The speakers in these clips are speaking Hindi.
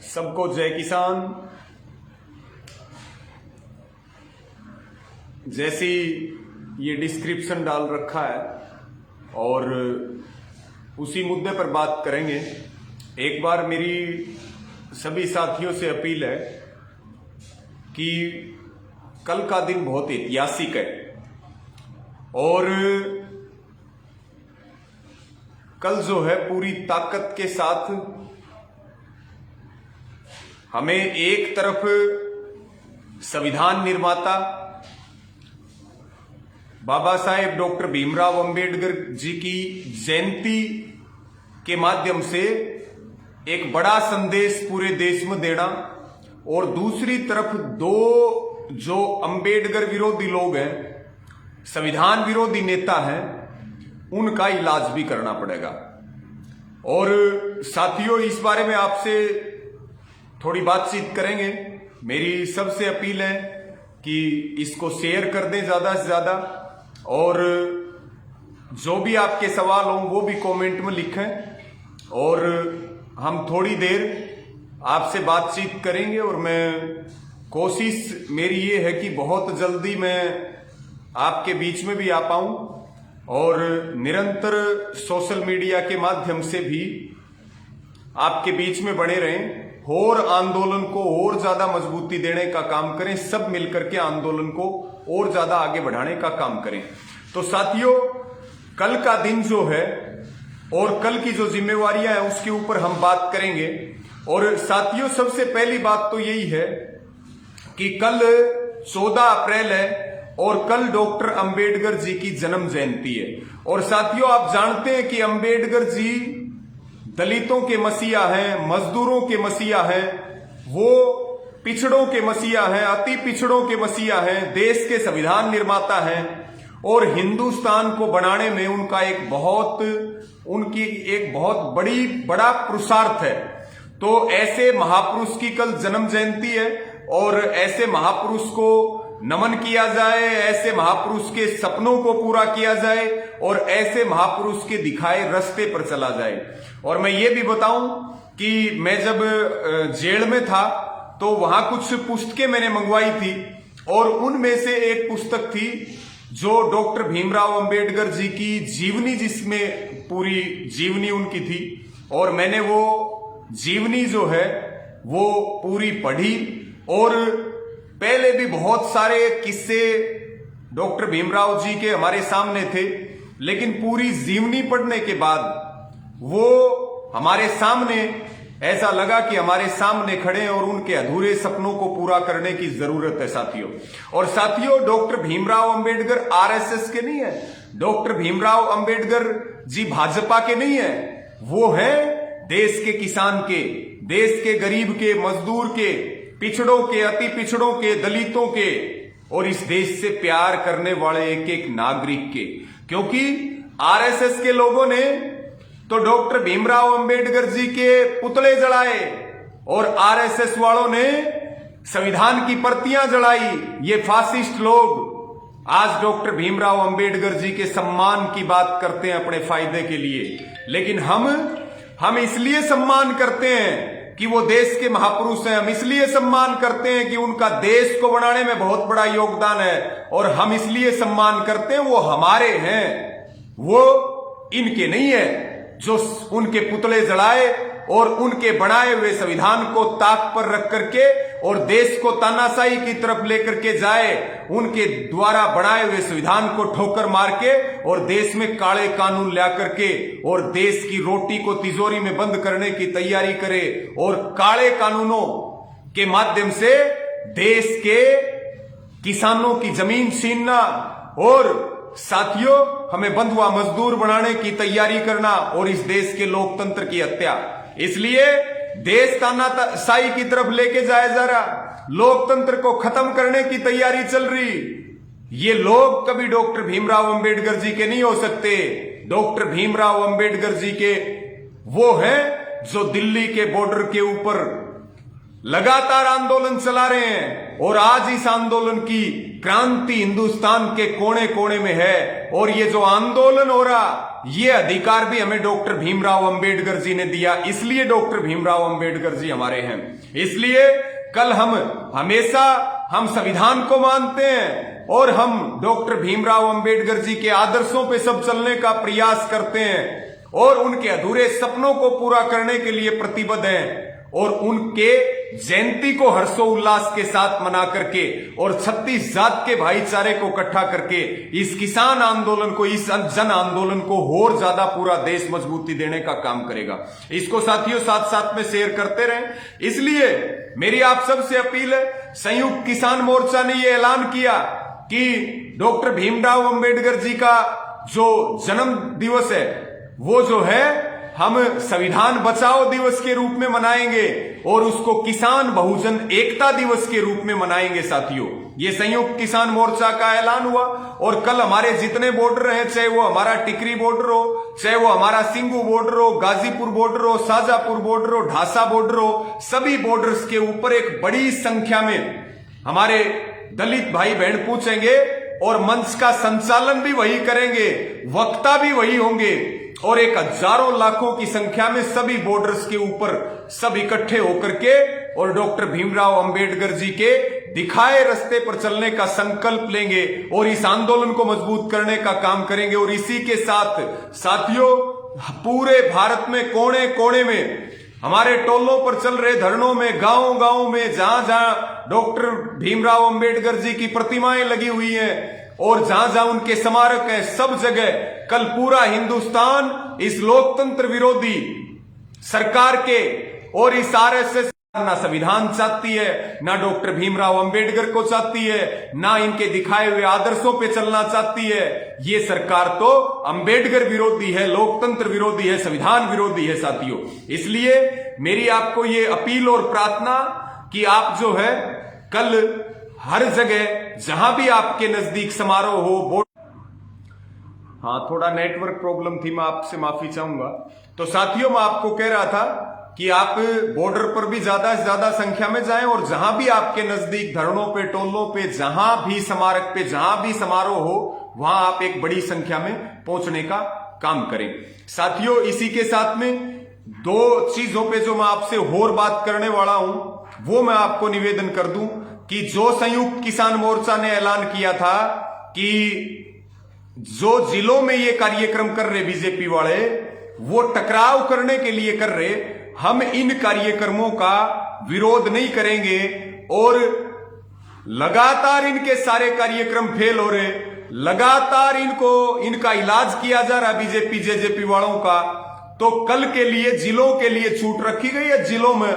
सबको जय किसान। जैसी ये डिस्क्रिप्शन डाल रखा है और उसी मुद्दे पर बात करेंगे। एक बार मेरी सभी साथियों से अपील है कि कल का दिन बहुत ऐतिहासिक है और कल जो है पूरी ताकत के साथ हमें एक तरफ संविधान निर्माता बाबा साहेब डॉक्टर भीमराव अंबेडकर जी की जयंती के माध्यम से एक बड़ा संदेश पूरे देश में देना और दूसरी तरफ दो जो अंबेडकर विरोधी लोग हैं, संविधान विरोधी नेता हैं, उनका इलाज भी करना पड़ेगा। और साथियों, इस बारे में आपसे थोड़ी बातचीत करेंगे। मेरी सबसे अपील है कि इसको शेयर कर दें ज्यादा से ज्यादा और जो भी आपके सवाल हों वो भी कमेंट में लिखें और हम थोड़ी देर आपसे बातचीत करेंगे। और मैं कोशिश मेरी ये है कि बहुत जल्दी मैं आपके बीच में भी आ पाऊं और निरंतर सोशल मीडिया के माध्यम से भी आपके बीच में बने रहें और आंदोलन को और ज्यादा मजबूती देने का काम करें। सब मिलकर के आंदोलन को और ज्यादा आगे बढ़ाने का काम करें। तो साथियों, कल का दिन जो है और कल की जो जिम्मेवारियां हैं उसके ऊपर हम बात करेंगे। और साथियों, सबसे पहली बात तो यही है कि कल 14 अप्रैल है और कल डॉक्टर अंबेडकर जी की जन्म जयंती है। और साथियों, आप जानते हैं कि अंबेडकर जी दलितों के मसीहा हैं, मजदूरों के मसीहा हैं, वो पिछड़ों के मसीहा हैं, अति पिछड़ों के मसीहा हैं, देश के संविधान निर्माता हैं और हिंदुस्तान को बनाने में उनकी एक बहुत बड़ा पुरुषार्थ है। तो ऐसे महापुरुष की कल जन्म जयंती है और ऐसे महापुरुष को नमन किया जाए, ऐसे महापुरुष के सपनों को पूरा किया जाए और ऐसे महापुरुष के दिखाए रास्ते पर चला जाए। और मैं ये भी बताऊं कि मैं जब जेल में था तो वहां कुछ पुस्तकें मैंने मंगवाई थी और उनमें से एक पुस्तक थी जो डॉक्टर भीमराव अंबेडकर जी की जीवनी, जिसमें पूरी जीवनी उनकी थी और मैंने वो जीवनी जो है वो पूरी पढ़ी। और पहले भी बहुत सारे किस्से डॉक्टर भीमराव जी के हमारे सामने थे, लेकिन पूरी जीवनी पढ़ने के बाद वो हमारे सामने ऐसा लगा कि हमारे सामने खड़े हैं और उनके अधूरे सपनों को पूरा करने की जरूरत है साथियों। और साथियों, डॉक्टर भीमराव अंबेडकर आरएसएस के नहीं है, डॉक्टर भीमराव अंबेडकर जी भाजपा के नहीं है, वो है देश के किसान के, देश के गरीब के, मजदूर के, पिछड़ों के, अति पिछड़ों के, दलितों के और इस देश से प्यार करने वाले एक एक नागरिक के। क्योंकि आरएसएस के लोगों ने तो डॉक्टर भीमराव अंबेडकर जी के पुतले जलाए और आरएसएस वालों ने संविधान की प्रतियां जलाई। ये फासिस्ट लोग आज डॉक्टर भीमराव अंबेडकर जी के सम्मान की बात करते हैं अपने फायदे के लिए, लेकिन हम इसलिए सम्मान करते हैं कि वो देश के महापुरुष हैं, हम इसलिए सम्मान करते हैं कि उनका देश को बनाने में बहुत बड़ा योगदान है और हम इसलिए सम्मान करते हैं वो हमारे हैं, वो इनके नहीं है जो उनके पुतले जलाए और उनके बनाए हुए संविधान को ताक पर रख करके और देश को तानाशाही की तरफ लेकर के जाए, उनके द्वारा बनाए हुए संविधान को ठोकर मार के और देश में काले कानून ला करके और देश की रोटी को तिजोरी में बंद करने की तैयारी करे और काले कानूनों के माध्यम से देश के किसानों की जमीन छीनना और साथियों, हमें बंधुआ मजदूर बनाने की तैयारी करना और इस देश के लोकतंत्र की हत्या। इसलिए देश तानाशाही की तरफ लेके जाया जा रहा, लोकतंत्र को खत्म करने की तैयारी चल रही। ये लोग कभी डॉक्टर भीमराव अंबेडकर जी के नहीं हो सकते। डॉक्टर भीमराव अंबेडकर जी के वो हैं जो दिल्ली के बॉर्डर के ऊपर लगातार आंदोलन चला रहे हैं और आज इस आंदोलन की क्रांति हिंदुस्तान के कोने कोने में है। और ये जो आंदोलन हो रहा, ये अधिकार भी हमें डॉक्टर भीमराव अंबेडकर जी ने दिया, इसलिए डॉक्टर भीमराव अंबेडकर जी हमारे हैं। इसलिए कल हम संविधान को मानते हैं और हम डॉक्टर भीमराव अंबेडकर जी के आदर्शों पे सब चलने का प्रयास करते हैं और उनके अधूरे सपनों को पूरा करने के लिए प्रतिबद्ध हैं और उनके जयंती को हर्षोल्लास के साथ मना करके और 36 जात के भाईचारे को इकट्ठा करके इस किसान आंदोलन को, इस जन आंदोलन को और ज्यादा पूरा देश मजबूती देने का काम करेगा। इसको साथियों साथ साथ में शेयर करते रहें। इसलिए मेरी आप सबसे अपील है, संयुक्त किसान मोर्चा ने यह ऐलान किया कि डॉक्टर भीमराव अंबेडकर जी का जो जन्म दिवस है वो जो है हम संविधान बचाओ दिवस के रूप में मनाएंगे और उसको किसान बहुजन एकता दिवस के रूप में मनाएंगे। साथियों, ये संयुक्त किसान मोर्चा का ऐलान हुआ और कल हमारे जितने बॉर्डर हैं, चाहे वो हमारा टिकरी बॉर्डर हो, चाहे वो हमारा सिंगू बॉर्डर हो, गाजीपुर बॉर्डर हो, शाजापुर बॉर्डर हो, ढासा बॉर्डर हो, सभी बॉर्डर्स के ऊपर एक बड़ी संख्या में हमारे दलित भाई बहन पूछेंगे और मंच का संचालन भी वही करेंगे, वक्ता भी वही होंगे और एक हजारों लाखों की संख्या में सभी बॉर्डर्स के ऊपर सब इकट्ठे होकर के और डॉक्टर भीमराव अंबेडकर जी के दिखाए रास्ते पर चलने का संकल्प लेंगे और इस आंदोलन को मजबूत करने का काम करेंगे। और इसी के साथ साथियों, पूरे भारत में कोने कोने में हमारे टोलों पर चल रहे धरनों में, गांव गांव में, जहां जहां डॉक्टर भीमराव अंबेडकर जी की प्रतिमाएं लगी हुई हैं और जहां जहां उनके स्मारक हैं, सब जगह कल पूरा हिंदुस्तान इस लोकतंत्र विरोधी सरकार के और इस आरएसएस ना संविधान चाहती है, ना डॉक्टर भीमराव अंबेडकर को चाहती है, ना इनके दिखाए हुए आदर्शों पे चलना चाहती है। ये सरकार तो अंबेडकर विरोधी है, लोकतंत्र विरोधी है, संविधान विरोधी है। साथियों, इसलिए मेरी आपको ये अपील और प्रार्थना कि आप जो है कल हर जगह जहां भी आपके नजदीक समारोह हो, हाँ थोड़ा नेटवर्क प्रॉब्लम थी, मैं आपसे माफी चाहूंगा। तो साथियों, मैं आपको कह रहा था कि आप बॉर्डर पर भी ज्यादा से ज्यादा संख्या में जाएं और जहां भी आपके नजदीक धरणों पे, टोलों पे, जहां भी स्मारक पे, जहां भी समारोह हो, वहां आप एक बड़ी संख्या में पहुंचने का काम करें। साथियों, इसी के साथ में दो चीजों पे जो मैं आपसे और बात करने वाला हूं, वो मैं आपको निवेदन कर दूं कि जो संयुक्त किसान मोर्चा ने ऐलान किया था कि जो जिलों में ये कार्यक्रम कर रहे बीजेपी वाले, वो टकराव करने के लिए कर रहे, हम इन कार्यक्रमों का विरोध नहीं करेंगे और लगातार इनके सारे कार्यक्रम फेल हो रहे, लगातार इनका इलाज किया जा रहा बीजेपी जेजेपी वालों का। तो कल के लिए जिलों के लिए छूट रखी गई है, जिलों में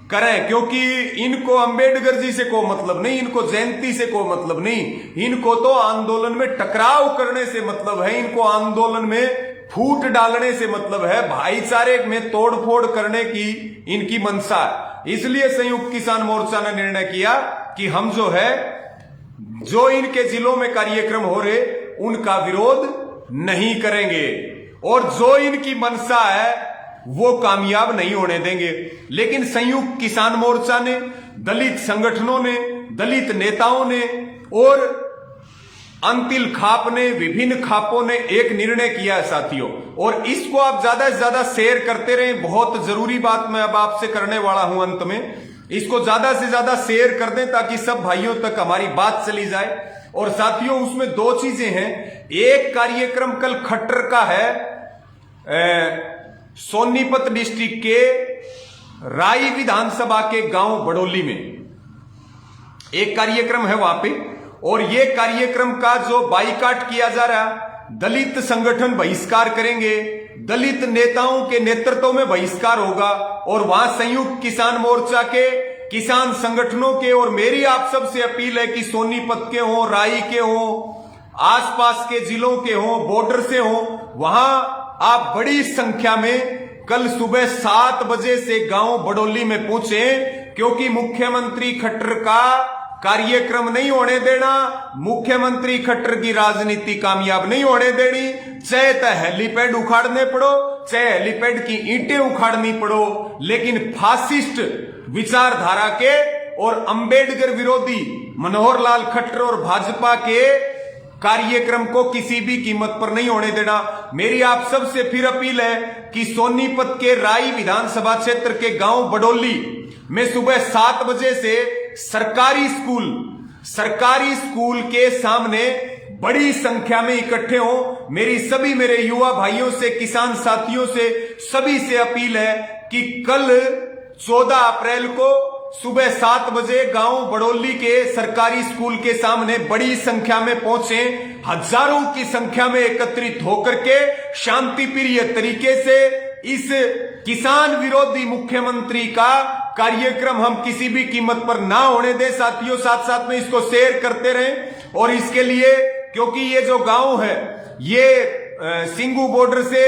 करें, क्योंकि इनको अंबेडकर जी से कोई मतलब नहीं, इनको जयंती से कोई मतलब नहीं, इनको तो आंदोलन में टकराव करने से मतलब है, इनको आंदोलन में फूट डालने से मतलब है, भाईचारे में तोड़फोड़ करने की इनकी मंशा। इसलिए संयुक्त किसान मोर्चा ने निर्णय किया कि हम जो है, जो इनके जिलों में कार्यक्रम हो रहे उनका विरोध नहीं करेंगे और जो इनकी मंशा है वो कामयाब नहीं होने देंगे। लेकिन संयुक्त किसान मोर्चा ने, दलित संगठनों ने, दलित नेताओं ने और अंतिल खाप ने, विभिन्न खापों ने एक निर्णय किया है साथियों, और इसको आप ज्यादा से ज्यादा शेयर करते रहें। बहुत जरूरी बात मैं अब आपसे करने वाला हूं अंत में, इसको ज्यादा से ज्यादा शेयर कर दें ताकि सब भाइयों तक हमारी बात चली जाए। और साथियों, उसमें दो चीजें हैं। एक कार्यक्रम कल खट्टर का है सोनीपत डिस्ट्रिक्ट के राई विधानसभा के गांव बड़ोली में एक कार्यक्रम है वहां पे, और ये कार्यक्रम का जो बाइकाट किया जा रहा, दलित संगठन बहिष्कार करेंगे, दलित नेताओं के नेतृत्व में बहिष्कार होगा और वहां संयुक्त किसान मोर्चा के, किसान संगठनों के और मेरी आप सबसे अपील है कि सोनीपत के हों, राई के हों, आसपास के जिलों के हों, बॉर्डर से हों, वहां आप बड़ी संख्या में कल सुबह 7 बजे से गांव बड़ोली में पहुंचे, क्योंकि मुख्यमंत्री खट्टर का कार्यक्रम नहीं होने देना, मुख्यमंत्री खट्टर की राजनीति कामयाब नहीं होने देनी। चाहे तो हेलीपैड उखाड़ने पड़ो, चाहे हेलीपैड की ईंटें उखाड़नी पड़ो, लेकिन फासिस्ट विचारधारा के और अंबेडकर विरोधी मनोहर लाल खट्टर और भाजपा के कार्यक्रम को किसी भी कीमत पर नहीं होने देना। मेरी आप सबसे फिर अपील है कि सोनीपत के राई विधानसभा क्षेत्र के गांव बडोली में सुबह 7 बजे से सरकारी स्कूल के सामने बड़ी संख्या में इकट्ठे हो। मेरे युवा भाइयों से, किसान साथियों से, सभी से अपील है कि कल 14 अप्रैल को सुबह 7 बजे गांव बडोली के सरकारी स्कूल के सामने बड़ी संख्या में पहुंचे, हजारों की संख्या में एकत्रित होकर के शांति प्रिय तरीके से इस किसान विरोधी मुख्यमंत्री का कार्यक्रम हम किसी भी कीमत पर ना होने दें। साथियों, साथ साथ में इसको शेयर करते रहें। और इसके लिए, क्योंकि ये जो गांव है ये सिंगू बॉर्डर से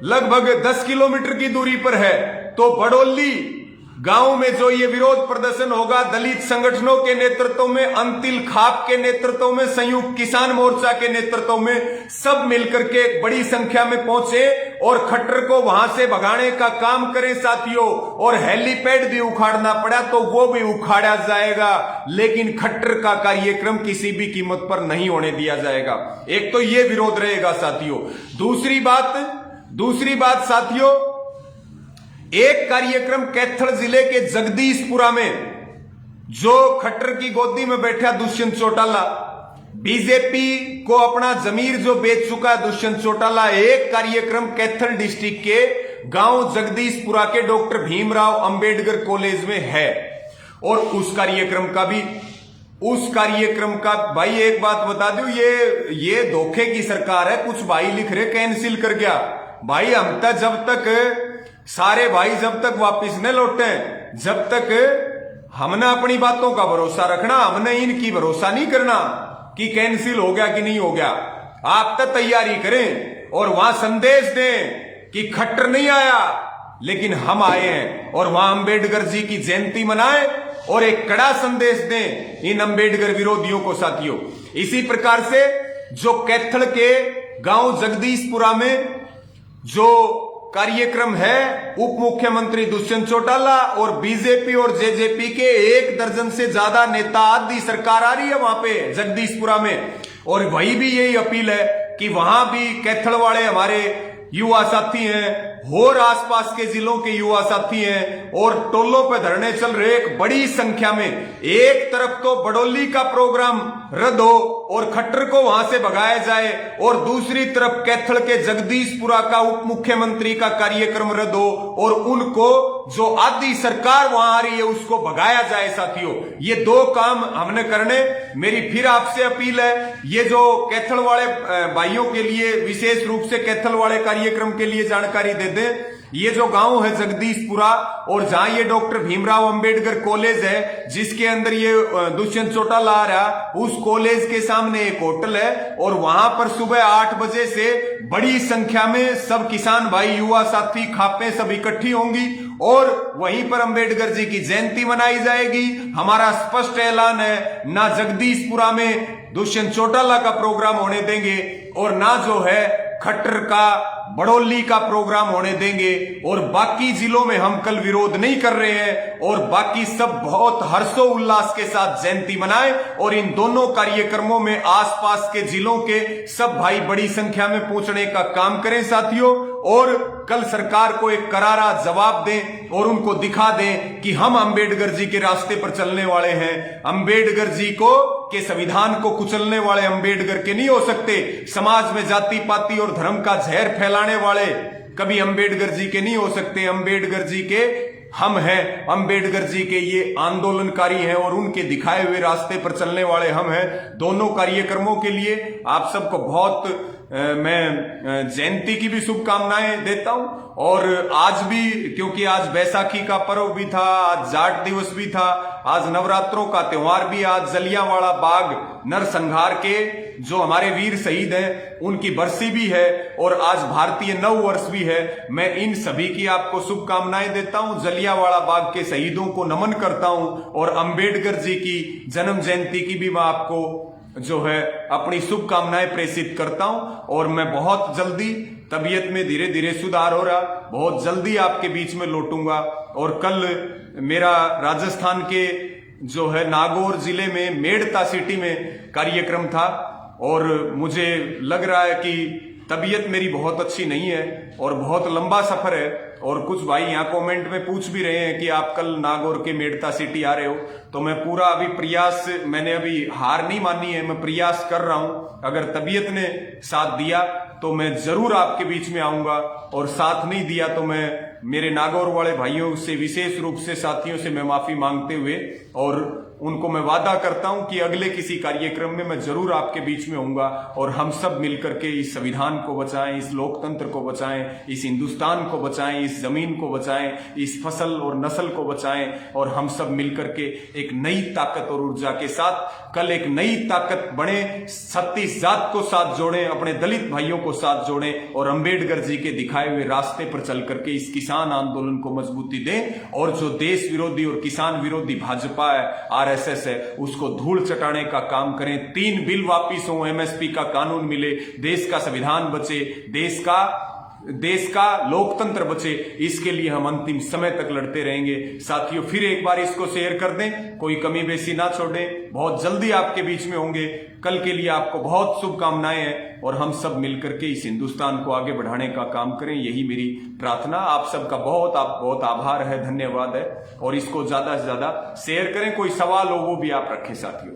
लगभग 10 किलोमीटर की दूरी पर है, तो बडोली गांव में जो ये विरोध प्रदर्शन होगा, दलित संगठनों के नेतृत्व में, अंतिल खाप के नेतृत्व में, संयुक्त किसान मोर्चा के नेतृत्व में सब मिलकर के एक बड़ी संख्या में पहुंचे और खट्टर को वहां से भगाने का काम करें साथियों। और हेलीपैड भी उखाड़ना पड़ा तो वो भी उखाड़ा जाएगा, लेकिन खट्टर का कार्यक्रम किसी भी कीमत पर नहीं होने दिया जाएगा। एक तो ये विरोध रहेगा साथियों। दूसरी बात साथियों, एक कार्यक्रम कैथल जिले के जगदीशपुरा में जो खट्टर की गोदी में बैठा दुष्यंत चौटाला, बीजेपी को अपना जमीर जो बेच चुका है दुष्यंत चौटाला, एक कार्यक्रम कैथल डिस्ट्रिक्ट के गांव जगदीशपुरा के डॉक्टर भीमराव अंबेडकर कॉलेज में है। और उस कार्यक्रम का भाई एक बात बता दूं, ये धोखे की सरकार है। कुछ भाई लिख रहे कैंसिल कर गया। भाई हम तक जब तक सारे भाई जब तक वापिस न लौटे, जब तक हमने अपनी बातों का भरोसा रखना, हमने इनकी भरोसा नहीं करना कि कैंसिल हो गया कि नहीं हो गया। आप तक तैयारी करें और वहां संदेश दें कि खट्टर नहीं आया लेकिन हम आए हैं, और वहां अंबेडकर जी की जयंती मनाएं और एक कड़ा संदेश दें इन अंबेडकर विरोधियों को साथियों। इसी प्रकार से जो कैथल के गांव जगदीशपुरा में जो कार्यक्रम है, उप मुख्यमंत्री दुष्यंत चौटाला और बीजेपी और जेजेपी के 1 दर्जन से ज्यादा नेता, आदि सरकार आ रही है वहां पे जगदीशपुरा में। और वही भी यही अपील है कि वहां भी कैथल वाले हमारे युवा साथी हैं और आसपास के जिलों के युवा साथी हैं और टोलों पे धरने चल रहे एक बड़ी संख्या में। एक तरफ तो बडोली का प्रोग्राम रद्द हो और खट्टर को वहां से भगाया जाए, और दूसरी तरफ कैथल के जगदीशपुरा का उप मुख्यमंत्री का कार्यक्रम रद्द हो और उनको जो आदि सरकार वहां आ रही है उसको भगाया जाए साथियों। ये 2 काम हमने करने। मेरी फिर आपसे अपील है, ये जो कैथल वाले भाइयों के लिए, विशेष रूप से कैथल वाले कार्यक्रम के लिए जानकारी दे दें। ये जो गांव है जगदीशपुरा और जहां ये डॉक्टर भीमराव अंबेडकर कॉलेज है जिसके अंदर ये दुष्यंत चौटाला आ रहा, उस कॉलेज के सामने एक होटल है और वहां पर सुबह 8 बजे से बड़ी संख्या में सब किसान भाई, युवा साथी, खापें सब इकट्ठी होंगी और वहीं पर अंबेडकर जी की जयंती मनाई जाएगी। हमारा स्पष्ट ऐलान है, ना जगदीशपुरा में दुष्यंत चौटाला का प्रोग्राम होने देंगे और ना जो है खट्टर का, बडोली का प्रोग्राम होने देंगे। और बाकी जिलों में हम कल विरोध नहीं कर रहे हैं और बाकी सब बहुत हर्षोल्लास के साथ जयंती मनाएं और इन दोनों कार्यक्रमों में आसपास के जिलों के सब भाई बड़ी संख्या में पहुंचने का काम करें साथियों। और कल सरकार को एक करारा जवाब दें और उनको दिखा दें कि हम अंबेडकर जी के रास्ते पर चलने वाले हैं। अंबेडकर जी को के संविधान को कुचलने वाले अंबेडकर के नहीं हो सकते। समाज में जाति पाति और धर्म का जहर फैलाने वाले कभी अंबेडकर जी के नहीं हो सकते। अंबेडकर जी के हम हैं, अंबेडकर जी के ये आंदोलनकारी हैं और उनके दिखाए हुए रास्ते पर चलने वाले हम हैं। दोनों कार्यक्रमों के लिए आप सबको बहुत मैं जयंती की भी शुभकामनाएं देता हूं। और आज भी, क्योंकि आज बैसाखी का पर्व भी था, आज जाट दिवस भी था, आज नवरात्रों का त्योहार भी, आज जलियांवाला बाग नरसंहार के जो हमारे वीर शहीद हैं उनकी बरसी भी है और आज भारतीय नव वर्ष भी है। मैं इन सभी की आपको शुभकामनाएं देता हूं, जलियांवाला बाग के शहीदों को नमन करता हूं और अंबेडकर जी की जन्म जयंती की भी मैं आपको जो है अपनी शुभकामनाएं प्रेषित करता हूं। और मैं बहुत जल्दी, तबीयत में धीरे धीरे सुधार हो रहा, बहुत जल्दी आपके बीच में लौटूंगा और कल मेरा राजस्थान के जो है नागौर जिले में मेड़ता सिटी में कार्यक्रम था और मुझे लग रहा है कि तबीयत मेरी बहुत अच्छी नहीं है और बहुत लंबा सफर है। और कुछ भाई यहाँ कमेंट में पूछ भी रहे हैं कि आप कल नागौर के मेड़ता सिटी आ रहे हो, तो मैं पूरा अभी प्रयास, मैंने अभी हार नहीं मानी है, मैं प्रयास कर रहा हूं। अगर तबीयत ने साथ दिया तो मैं जरूर आपके बीच में आऊंगा, और साथ नहीं दिया तो मैं मेरे नागौर वाले भाइयों से, विशेष रूप से साथियों से मैं माफी मांगते हुए और उनको मैं वादा करता हूं कि अगले किसी कार्यक्रम में मैं जरूर आपके बीच में आऊंगा और हम सब मिलकर के इस संविधान को बचाएं, इस लोकतंत्र को बचाएं, इस हिंदुस्तान को बचाएं, इस जमीन को बचाएं, इस फसल और नस्ल को बचाएं और हम सब मिलकर के एक नई ताकत और ऊर्जा के साथ कल एक नई ताकत बने, 36 जात को साथ जोड़ें, अपने दलित भाइयों को साथ जोड़ें और अंबेडकर जी के दिखाए हुए रास्ते पर चल करके इस किसान आंदोलन को मजबूती दें। और जो देश विरोधी और किसान विरोधी भाजपा है, आरएसएस है, उसको धूल चटाने का काम करें। 3 बिल वापिस हो, एमएसपी का कानून मिले, देश का संविधान बचे, देश का लोकतंत्र बचे, इसके लिए हम अंतिम समय तक लड़ते रहेंगे। साथियों, फिर एक बार इसको शेयर कर दें, कोई कमी बेसी ना छोड़ें। बहुत जल्दी आपके बीच में होंगे। कल के लिए आपको बहुत शुभकामनाएं हैं और हम सब मिलकर के इस हिंदुस्तान को आगे बढ़ाने का काम करें, यही मेरी प्रार्थना। आप सबका बहुत आभार है, धन्यवाद है, और इसको ज्यादा से ज्यादा शेयर करें। कोई सवाल हो वो भी आप रखें साथियों।